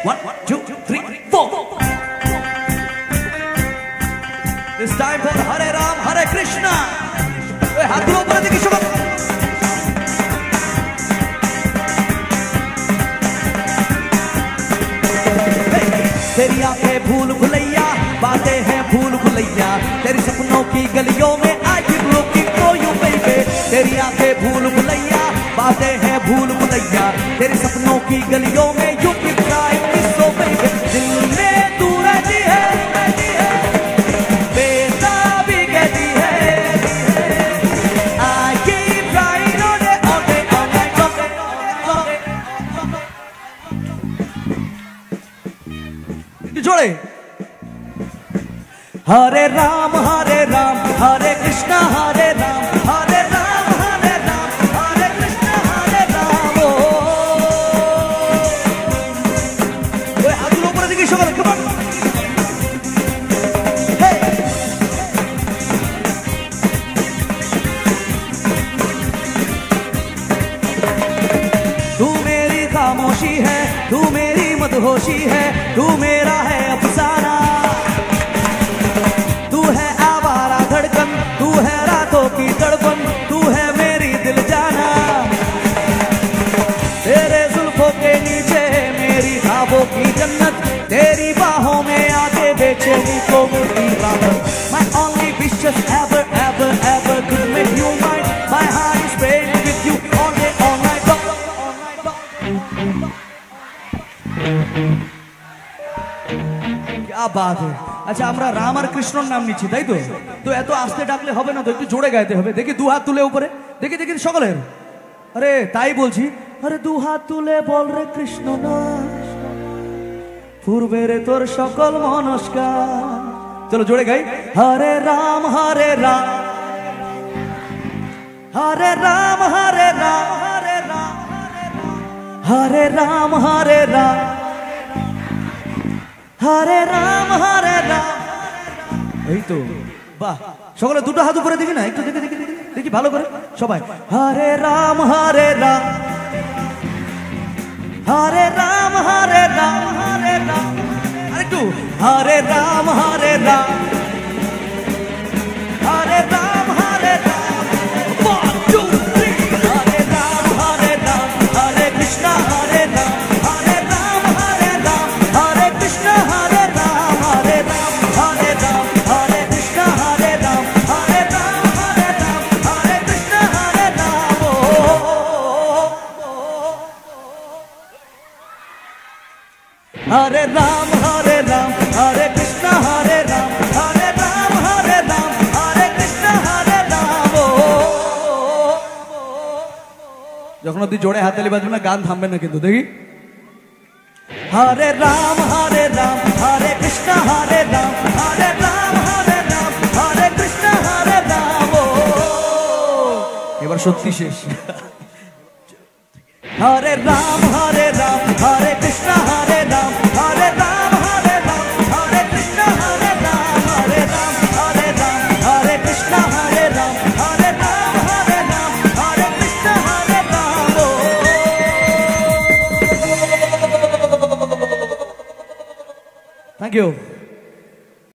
1, 2, 3, 4. This time for Hare Ram, Hare Krishna. हाथ ऊपर देखिए शुभ। तेरी आंखें भूल भुलैया, बातें हैं भूल भुलैया, तेरी सपनों की गलियों में I keep looking for you baby। तेरी आंखें भूल भुलैया, बातें हैं भूल भुलैया, तेरी सपनों की गलियों में you keep crying so baby। दिल में तू रहती है, बेताबी कहती है, I keep crying all day, all day, all night, all day, all day। जोड़े हरे राम हरे कृष्णा हरे राम हरे राम हरे कृष्णा हरे राम। ओए हाथ ऊपर देखिए शुगर कम ऑन। तू मेरी खामोशी है, तू मेरी मदहोशी है, तू मेरा है अफसाना, तू है आवारा धड़कन, तू है रातों की तड़पन, तू है मेरी दिल जाना। तेरे जुल्फों के नीचे है मेरी ख्वाबों की जन्नत, तेरी बाहों में आके बेचैनी को मिलती राहत। My only wish just ever ever ever could make you mine, my heart is praying with you all day all night long, all night long। क्या बात है। আচ্ছা আমরা রাম আর কৃষ্ণর নাম নিচ্ছি তাই তো, তো এত আস্তে ডাকলে হবে না তো, একটু জোরে গাইতে হবে। দেখি দু হাত তুলে উপরে, দেখি দেখি সকলের। আরে তাই বলছি, আরে দু হাত তুলে বল রে কৃষ্ণ না পূর্বে রে তোর সকল মনস্কার। চলো জোরে গাই। হরে রাম হরে রাম হরে রাম হরে রাম হরে রাম হরে রাম হরে রাম হরে রাম হরে রাম। এই তো বাহ, সকলে দুটো হাত উপরে দেখি না, একটু দেখি দেখি দেখি দেখি ভালো করে সবাই। হরে রাম হরে রাম হরে রাম হরে রাম হরে রাম। আরেকটু হরে রাম হরে রাম হরে রাম হরে রাম। 1, 2, 3 হরে রাম হরে রাম হরে কৃষ্ণ হরে রাম হরে রাম হরে রাম হরে কৃষ্ণ হরে রাম হরে রাম হরে রাম হরে কৃষ্ণ হরে রাম হরে রাম হরে রাম হরে কৃষ্ণ হরে রাম। হরে রাম হরে রাম হরে কৃষ্ণ হরে রাম হরে রাম হরে রাম হরে কৃষ্ণ হরে রাম। যখন অব্দি জোরে হাততালি বাজবে না গান থামবে না কিন্তু, দেখি। হরে রাম হরে কৃষ্ণ হরে রাম হরে রাম হরে কৃষ্ণ হরে রাম। এবার সত্যি শেষ। হরে রাম হরে কৃষ্ণ হরে রাম হরে রাম হরে কৃষ্ণ হরে রাম হরে রাম হরে কৃষ্ণ হরে রাম হরে রাম হরে কৃষ্ণ হরে রাম। Thank you.